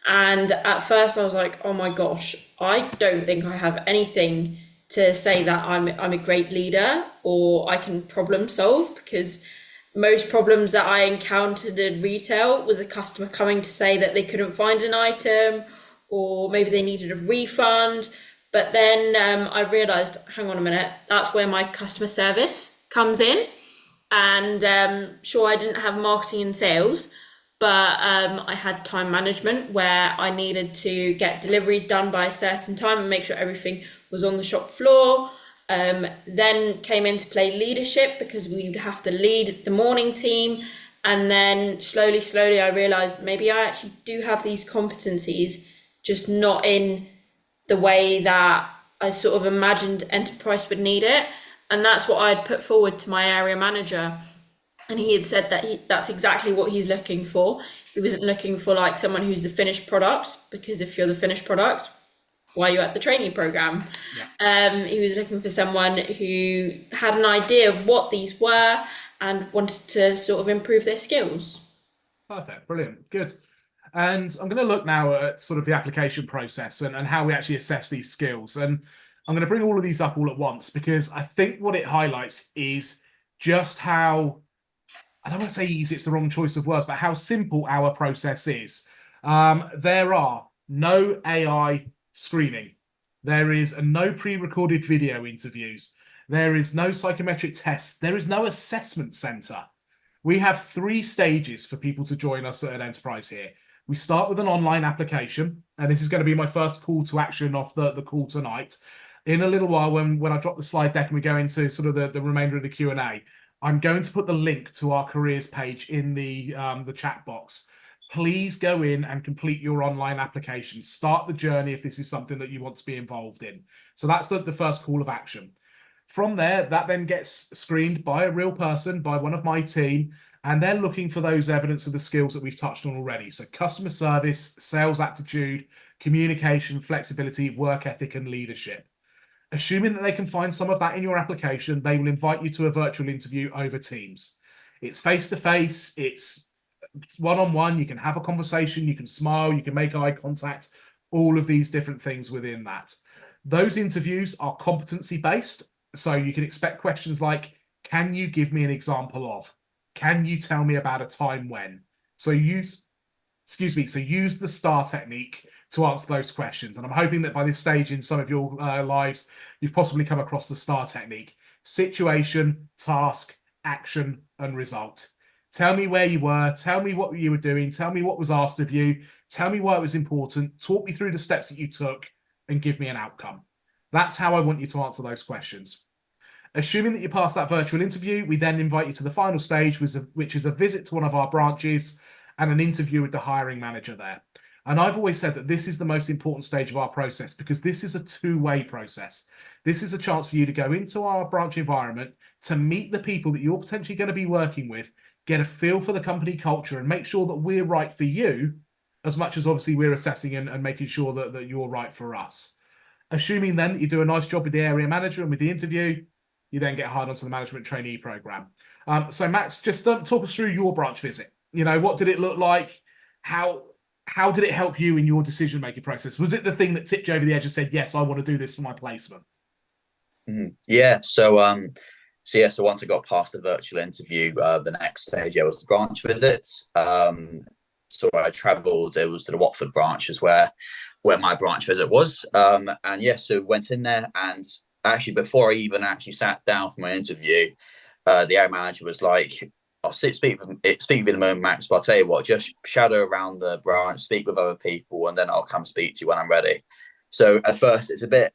and at first I was like, oh my gosh, I don't think I have anything to say that I'm a great leader or I can problem solve, because most problems that I encountered in retail was a customer coming to say that they couldn't find an item, or maybe they needed a refund. But then I realised, hang on a minute, that's where my customer service comes in. And sure, I didn't have marketing and sales, but I had time management, where I needed to get deliveries done by a certain time and make sure everything was on the shop floor. Then came into play leadership, because we would have to lead the morning team. And then slowly, I realised maybe I actually do have these competencies, just not in the way that I sort of imagined enterprise would need it. And that's what I'd put forward to my area manager. And he had said that that's exactly what he's looking for. He wasn't looking for like someone who's the finished product, because if you're the finished product, why are you at the training program? Yeah. He was looking for someone who had an idea of what these were and wanted to sort of improve their skills. Perfect, brilliant, good. And I'm going to look now at sort of the application process and how we actually assess these skills. And I'm going to bring all of these up all at once, because I think what it highlights is just how, I don't want to say easy, it's the wrong choice of words, but how simple our process is. There are no AI screening. There is no pre-recorded video interviews. There is no psychometric tests. There is no assessment center. We have 3 stages for people to join us at an enterprise here. We start with an online application, and this is going to be my first call to action off the call tonight. In a little while, when I drop the slide deck and we go into sort of the remainder of the Q&A, I'm going to put the link to our careers page in the chat box. Please go in and complete your online application. Start the journey if this is something that you want to be involved in. So that's the first call of action. From there, that then gets screened by a real person, by one of my team. And they're looking for those evidence of the skills that we've touched on already. So customer service, sales aptitude, communication, flexibility, work ethic, and leadership. Assuming that they can find some of that in your application, they will invite you to a virtual interview over Teams. It's face-to-face, it's one-on-one, you can have a conversation, you can smile, you can make eye contact, all of these different things within that. Those interviews are competency-based, so you can expect questions like, can you give me an example of? Can you tell me about a time when? So use the STAR technique to answer those questions. And I'm hoping that by this stage in some of your lives, you've possibly come across the STAR technique: situation, task, action, and result. Tell me where you were, tell me what you were doing, tell me what was asked of you, tell me why it was important, talk me through the steps that you took, and give me an outcome. That's how I want you to answer those questions. Assuming that you pass that virtual interview, we then invite you to the final stage, which is a visit to one of our branches and an interview with the hiring manager there. And I've always said that this is the most important stage of our process because this is a two-way process. This is a chance for you to go into our branch environment, to meet the people that you're potentially going to be working with, get a feel for the company culture, and make sure that we're right for you as much as obviously we're assessing and making sure that you're right for us. Assuming then that you do a nice job with the area manager and with the interview, you then get hired onto the management trainee program. So Max, just talk us through your branch visit. What did it look like? How did it help you in your decision-making process? Was it the thing that tipped you over the edge and said, yes, I want to do this for my placement? Yeah. So once I got past the virtual interview, the next stage, was the branch visits. So I travelled. It was to the Watford branch, is where my branch visit was. So went in there, and actually before I even actually sat down for my interview, the area manager was like, I'll speak with you in a moment, Max, but I'll tell you what, just shadow around the branch, speak with other people, and then I'll come speak to you when I'm ready. So at first it's a bit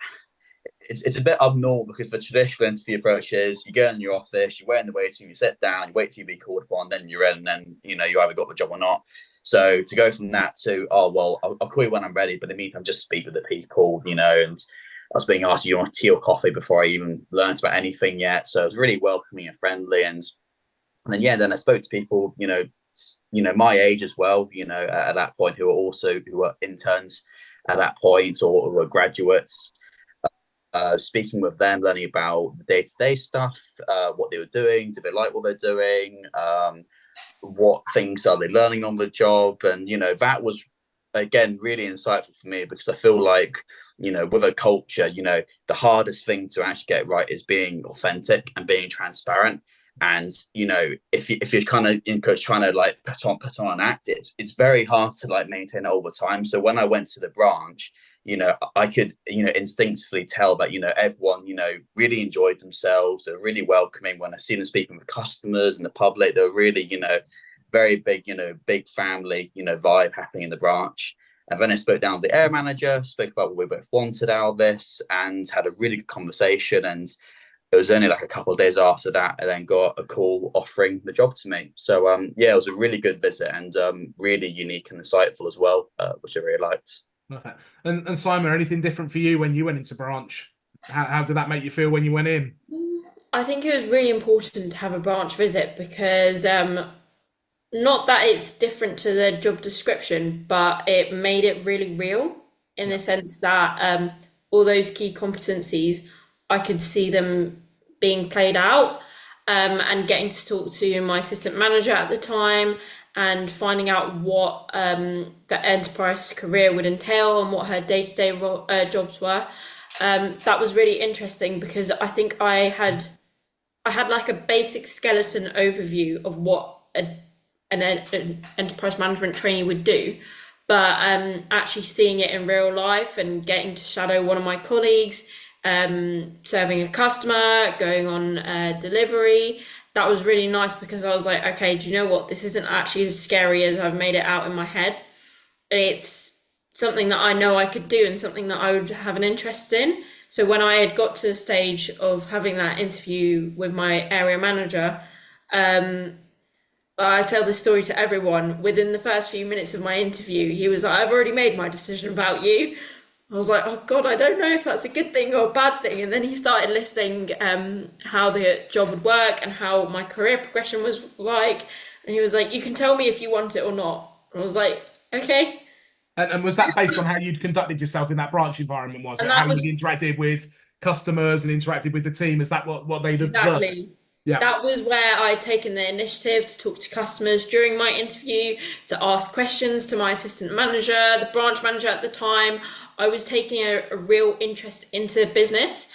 abnormal because the traditional interview approach is you go in your office, you wait in the waiting room, you sit down, you wait till you be called upon, then you're in, and then you either got the job or not. So to go from that to, I'll call you when I'm ready, but in the meantime just speak with the people, and I was being asked, you want tea or coffee before I even learned about anything yet. So it was really welcoming and friendly. And then I spoke to people, my age as well, at that point, who were interns at that point or were graduates. Speaking with them, learning about the day-to-day stuff, what they were doing, do they like what they're doing, what things are they learning on the job, and that was again really insightful for me because I feel like with a culture, the hardest thing to actually get right is being authentic and being transparent. And if you're kind of trying to like put on an act, it's very hard to like maintain it over time. So when I went to the branch, I could instinctively tell that everyone really enjoyed themselves. They're really welcoming. When I see them speaking with customers and the public, they're really very big big family vibe happening in the branch. And then I spoke down with the area manager, spoke about what we both wanted out of this, and had a really good conversation. And it was only like a couple of days after that I then got a call offering the job to me. So it was a really good visit and really unique and insightful as well, which I really liked. Perfect. And Saimah, anything different for you when you went into branch? How did that make you feel when you went in? I think it was really important to have a branch visit because not that it's different to the job description, but it made it really real in the sense that all those key competencies, I could see them being played out, and getting to talk to my assistant manager at the time and finding out what the enterprise career would entail and what her day-to-day jobs were. That was really interesting because I think I had like a basic skeleton overview of what an enterprise management trainee would do, but actually seeing it in real life and getting to shadow one of my colleagues, serving a customer, going on delivery, that was really nice because I was like, okay, do you know what? This isn't actually as scary as I've made it out in my head. It's something that I know I could do and something that I would have an interest in. So when I had got to the stage of having that interview with my area manager, I tell this story to everyone. Within the first few minutes of my interview, he was like, I've already made my decision about you. I was like, oh God, I don't know if that's a good thing or a bad thing. And then he started listing how the job would work and how my career progression was like. And he was like, you can tell me if you want it or not. I was like, okay. And was that based on how you'd conducted yourself in that branch environment, was And it? How that you'd was interacted with customers and interacted with the team? Is that what they'd observed? exactly. Yeah. That was where I'd taken the initiative to talk to customers during my interview, to ask questions to my assistant manager, the branch manager at the time. I was taking a real interest into business,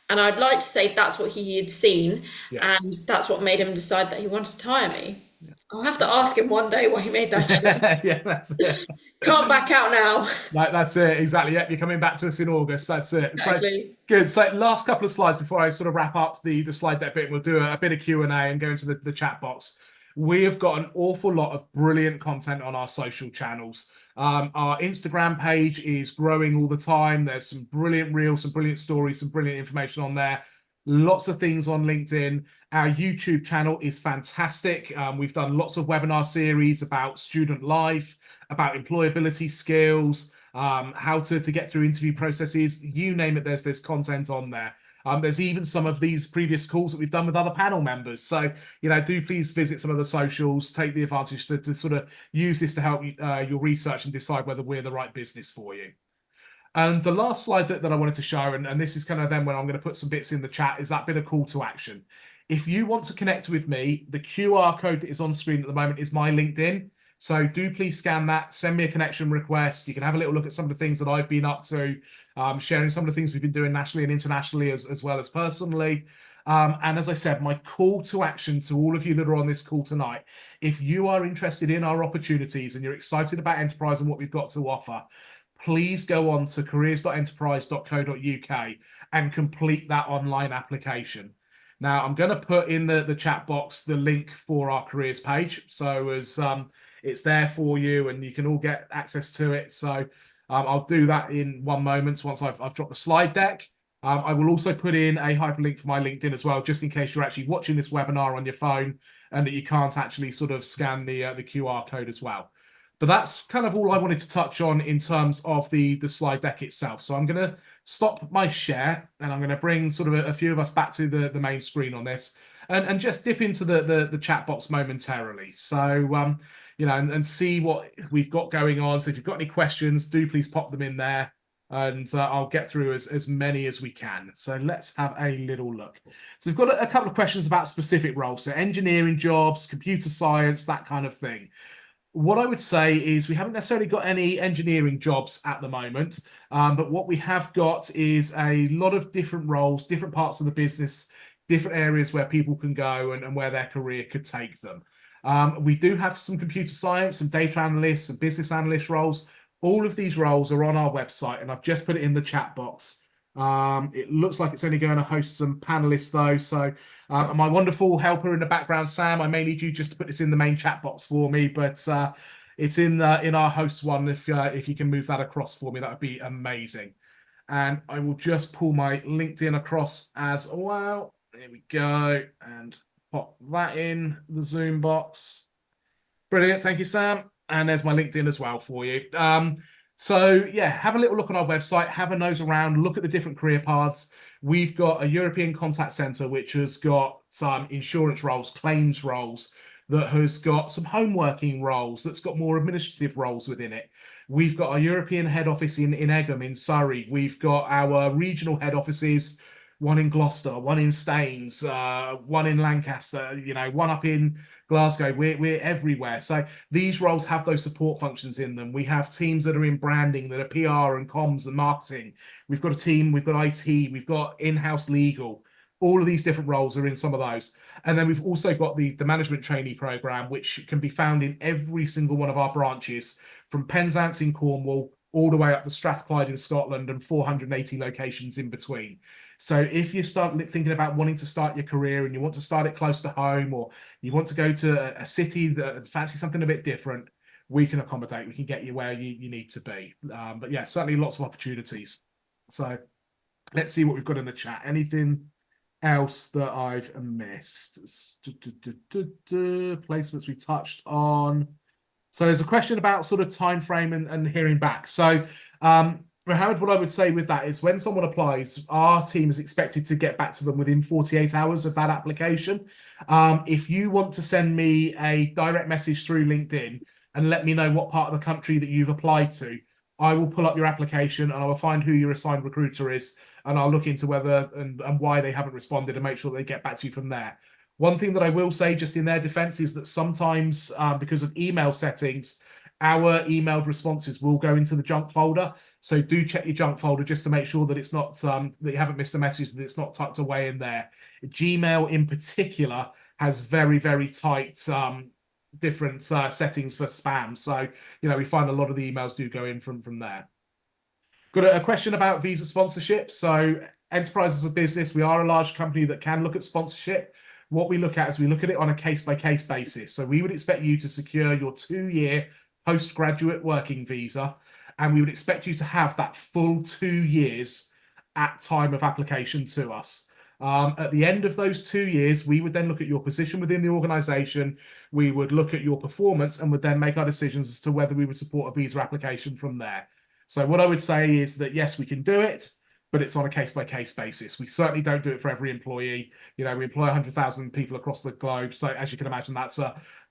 and I'd like to say that's what he had seen, Yeah. and that's what made him decide that he wanted to hire me. I'll have to ask him one day why he made that choice. Yeah, that's it. Can't back out now. Like, that's it, exactly. Yep, you're coming back to us in August. That's it. So Exactly. good. So last couple of slides before I sort of wrap up the slide deck bit, we'll do a bit of Q&A and go into the chat box. We have got an awful lot of brilliant content on our social channels. Our Instagram page is growing all the time. There's some brilliant reels, some brilliant stories, some brilliant information on there. Lots of things on LinkedIn. Our YouTube channel is fantastic. We've done lots of webinar series about student life, about employability skills, how to get through interview processes. You name it, there's content on there. There's even some of these previous calls that we've done with other panel members. So, do please visit some of the socials, take the advantage to sort of use this to help your research and decide whether we're the right business for you. And the last slide that I wanted to show, and this is kind of then when I'm going to put some bits in the chat, is that bit of call to action. If you want to connect with me, the QR code that is on screen at the moment is my LinkedIn. So do please scan that, send me a connection request. You can have a little look at some of the things that I've been up to, sharing some of the things we've been doing nationally and internationally as well as personally. And as I said, my call to action to all of you that are on this call tonight, if you are interested in our opportunities and you're excited about enterprise and what we've got to offer, please go on to careers.enterprise.co.uk and complete that online application. Now, I'm going to put in the chat box the link for our careers page. So as it's there for you and you can all get access to it. So I'll do that in one moment once I've dropped the slide deck. I will also put in a hyperlink for my LinkedIn as well, just in case you're actually watching this webinar on your phone and that you can't actually sort of scan the QR code as well. But that's kind of all I wanted to touch on in terms of the slide deck itself. So I'm going to stop my share and I'm going to bring sort of a few of us back to the main screen on this and just dip into the chat box momentarily. So, and see what we've got going on. So if you've got any questions, do please pop them in there and I'll get through as many as we can. So let's have a little look. So we've got a couple of questions about specific roles. So engineering jobs, computer science, that kind of thing. What I would say is we haven't necessarily got any engineering jobs at the moment, but what we have got is a lot of different roles, different parts of the business, different areas where people can go and where their career could take them. We do have some computer science, some data analysts, some business analyst roles. All of these roles are on our website, and I've just put it in the chat box. It looks like it's only going to host some panelists though. So my wonderful helper in the background, Sam, I may need you just to put this in the main chat box for me, but it's in our hosts one. If you can move that across for me, that would be amazing. And I will just pull my LinkedIn across as well. There we go. And pop that in the Zoom box. Brilliant. Thank you, Sam. And there's my LinkedIn as well for you. So yeah, have a little look on our website, have a nose around, look at the different career paths. We've got a European contact center, which has got some insurance roles, claims roles, that has got some home working roles, that's got more administrative roles within it. We've got our European head office in Egham in Surrey. We've got our regional head offices, one in Gloucester, one in Staines, one in Lancaster, one up in Glasgow. We're everywhere. So these roles have those support functions in them. We have teams that are in branding, that are PR and comms and marketing. We've got a team, we've got IT, we've got in-house legal. All of these different roles are in some of those. And then we've also got the management trainee program, which can be found in every single one of our branches, from Penzance in Cornwall all the way up to Strathclyde in Scotland and 480 locations in between. So if you start thinking about wanting to start your career and you want to start it close to home, or you want to go to a city that fancy something a bit different, we can accommodate. We can get you where you need to be. But yeah, certainly lots of opportunities. So let's see what we've got in the chat. Anything else that I've missed? Placements we touched on. So there's a question about sort of time frame and hearing back. So Howard, what I would say with that is when someone applies, our team is expected to get back to them within 48 hours of that application. If you want to send me a direct message through LinkedIn and let me know what part of the country that you've applied to, I will pull up your application and I will find who your assigned recruiter is, and I'll look into whether and why they haven't responded and make sure they get back to you from there. One thing that I will say, just in their defense, is that sometimes because of email settings, our emailed responses will go into the junk folder. So do check your junk folder just to make sure that it's not that you haven't missed a message, that it's not tucked away in there. Gmail in particular has very, very tight different settings for spam. So, we find a lot of the emails do go in from there. Got a question about visa sponsorship. So Enterprise as a business, we are a large company that can look at sponsorship. What we look at is we look at it on a case-by-case basis. So we would expect you to secure your 2-year postgraduate working visa, and we would expect you to have that full 2 years at time of application to us. At the end of those 2 years, we would then look at your position within the organization. We would look at your performance and would then make our decisions as to whether we would support a visa application from there. So what I would say is that, yes, we can do it, but it's on a case-by-case basis. We certainly don't do it for every employee. We employ 100,000 people across the globe. So as you can imagine, that's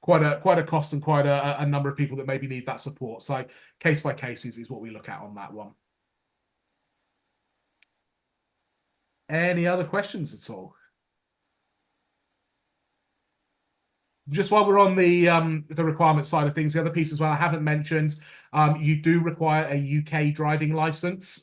quite a cost and quite a number of people that maybe need that support. So case-by-case is what we look at on that one. Any other questions at all? Just while we're on the requirement side of things, the other piece as well I haven't mentioned, you do require a UK driving license.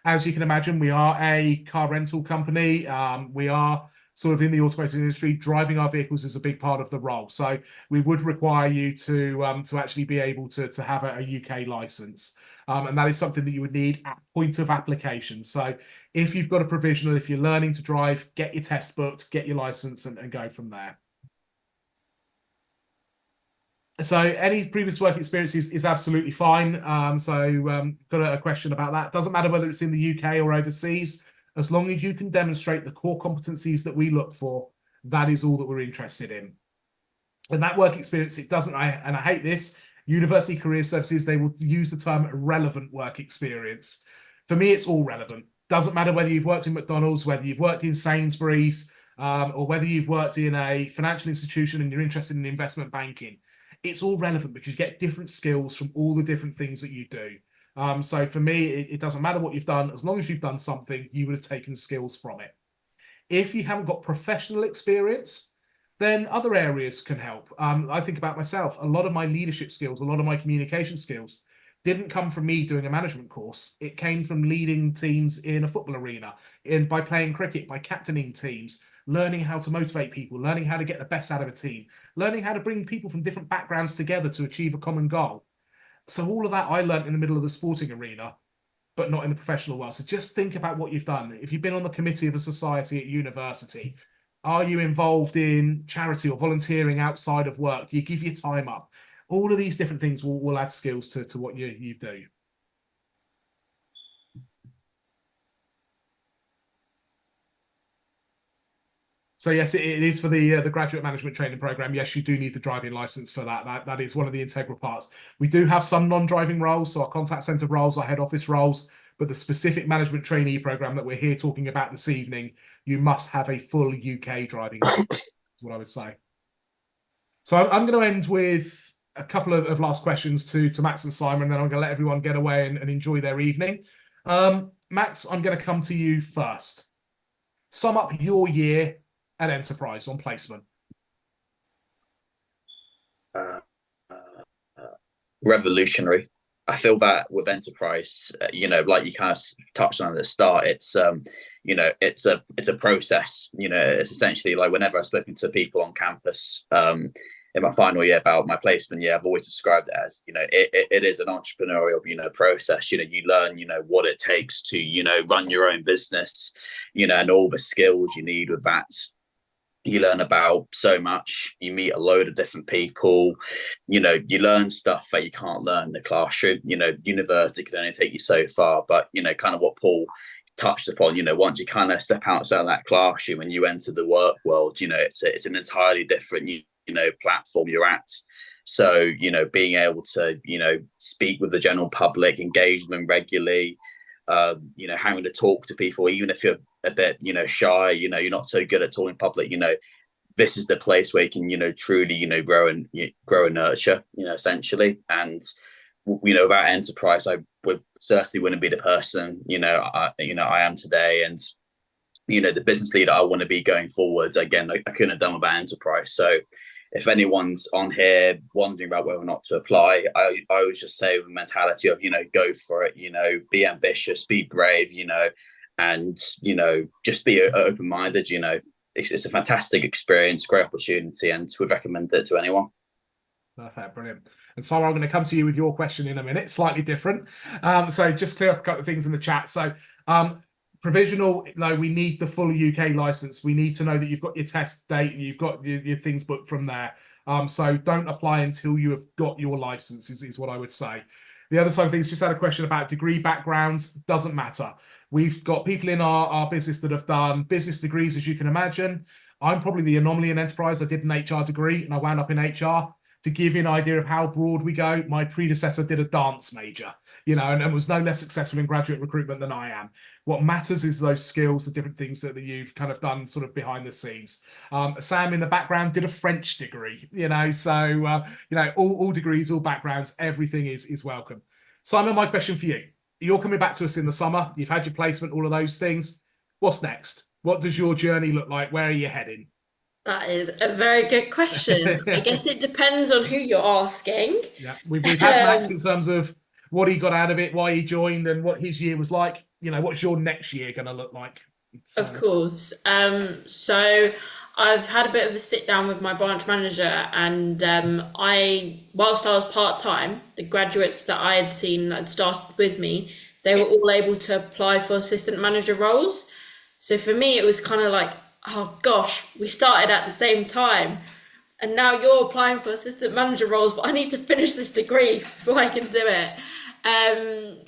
As you can imagine, we are a car rental company. We are sort of in the automotive industry. Driving our vehicles is a big part of the role. So we would require you to actually be able to have a UK license. And that is something that you would need at point of application. So if you've got a provisional, if you're learning to drive, get your test booked, get your license and go from there. So any previous work experience is absolutely fine. Got a question about that. Doesn't matter whether it's in the UK or overseas, as long as you can demonstrate the core competencies that we look for, that is all that we're interested in. And that work experience, it doesn't, and I hate this, University Career Services, they will use the term relevant work experience. For me, it's all relevant. Doesn't matter whether you've worked in McDonald's, whether you've worked in Sainsbury's, or whether you've worked in a financial institution and you're interested in investment banking. It's all relevant because you get different skills from all the different things that you do. So for me, it doesn't matter what you've done. As long as you've done something, you would have taken skills from it. If you haven't got professional experience, then other areas can help. I think about myself. A lot of my leadership skills, a lot of my communication skills didn't come from me doing a management course. It came from leading teams in a football arena, by playing cricket, by captaining teams, learning how to motivate people, learning how to get the best out of a team, learning how to bring people from different backgrounds together to achieve a common goal. So all of that I learned in the middle of the sporting arena, but not in the professional world. So just think about what you've done. If you've been on the committee of a society at university, are you involved in charity or volunteering outside of work? Do you give your time up? All of these different things will add skills to what you do. So yes, it is for the graduate management training program. Yes, you do need the driving license for that. That is one of the integral parts. We do have some non-driving roles, so our contact center roles, our head office roles, but the specific management trainee program that we're here talking about this evening, you must have a full UK driving license, is what I would say. So I'm going to end with a couple of last questions to Max and Saimah, and then I'm going to let everyone get away and enjoy their evening. Max, I'm going to come to you first. Sum up your year at Enterprise on placement. Revolutionary. I feel that with Enterprise, like you kind of touched on at the start, it's it's a process. It's essentially like whenever I've spoken to people on campus in my final year about my placement year, I've always described it as it is an entrepreneurial process. You learn what it takes to run your own business, and all the skills you need with that. You learn about so much. You meet a load of different people. You learn stuff that you can't learn in the classroom. University can only take you so far, but kind of what Paul touched upon. Once you kind of step outside of that classroom and you enter the work world, it's an entirely different platform you're at. So, being able to, speak with the general public, engage them regularly, having to talk to people, even if you're a bit, shy, you're not so good at talking in public, this is the place where you can, truly, grow and nurture, essentially. And, without enterprise, I would certainly wouldn't be the person, I am today. And, the business leader I want to be going forwards, again, I couldn't have done without enterprise. So if anyone's on here wondering about whether or not to apply, I always just say with a mentality of, go for it, be ambitious, be brave, and, just be open-minded, it's a fantastic experience, great opportunity, and would recommend it to anyone. Perfect, brilliant. And Saimah, I'm going to come to you with your question in a minute, slightly different. So just clear up a couple of things in the chat. So provisional, no, we need the full UK license. We need to know that you've got your test date and you've got your things booked from there. So don't apply until you have got your license is what I would say. The other side of things, just had a question about degree backgrounds. Doesn't matter. We've got people in our business that have done business degrees, as you can imagine. I'm probably the anomaly in enterprise. I did an HR degree and I wound up in HR. To give you an idea of how broad we go, my predecessor did a dance major, and was no less successful in graduate recruitment than I am. What matters is those skills, the different things that you've kind of done sort of behind the scenes. Sam in the background did a French degree, so, all degrees, all backgrounds, everything is welcome. Saimah, my question for you. You're coming back to us in the summer. You've had your placement, all of those things. What's next? What does your journey look like? Where are you heading? That is a very good question. I guess it depends on who you're asking. Yeah, we've had Max in terms of what he got out of it, why he joined, and what his year was like. What's your next year going to look like? Of course. So I've had a bit of a sit down with my branch manager, and whilst I was part-time, the graduates that I had seen that had started with me, they were all able to apply for assistant manager roles. So for me, it was kind of like, oh gosh, we started at the same time and now you're applying for assistant manager roles, but I need to finish this degree before I can do it.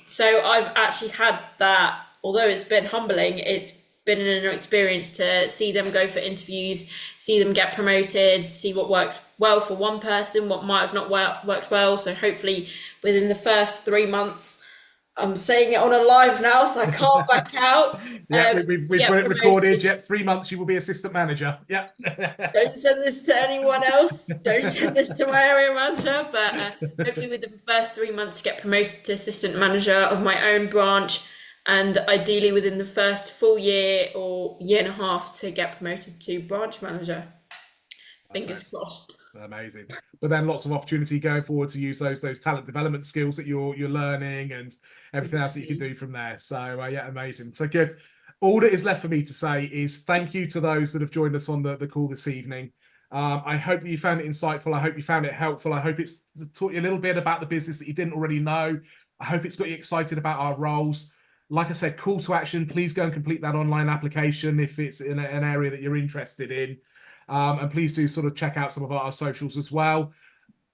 So I've actually had that, although it's been humbling, it's been an experience to see them go for interviews, see them get promoted, see what worked well for one person, what might have not worked well. So hopefully within the first 3 months, I'm saying it on a live now, so I can't back out. Yeah, we've got it recorded. Yep, 3 months you will be assistant manager. Yeah. Don't send this to anyone else. Don't send this to my area manager. But hopefully within the first 3 months get promoted to assistant manager of my own branch, and ideally within the first full year or year and a half to get promoted to branch manager. Fingers crossed. Amazing. But then lots of opportunity going forward to use those talent development skills that you're learning and everything else that you can do from there. So yeah, amazing. So good. All that is left for me to say is thank you to those that have joined us on the call this evening. I hope that you found it insightful. I hope you found it helpful. I hope it's taught you a little bit about the business that you didn't already know. I hope it's got you excited about our roles. Like I said, call to action. Please go and complete that online application if it's in an area that you're interested in. And please do sort of check out some of our socials as well.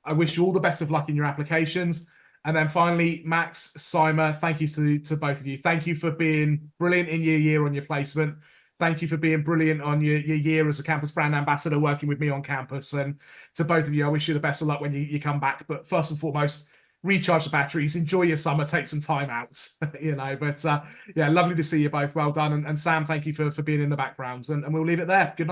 I wish you all the best of luck in your applications. And then finally, Max, Saimah, thank you to both of you. Thank you for being brilliant in your year on your placement. Thank you for being brilliant on your year as a campus brand ambassador working with me on campus. And to both of you, I wish you the best of luck when you come back. But first and foremost, recharge the batteries, enjoy your summer, take some time out, But yeah, lovely to see you both. Well done. And Sam, thank you for being in the background. And we'll leave it there. Good night.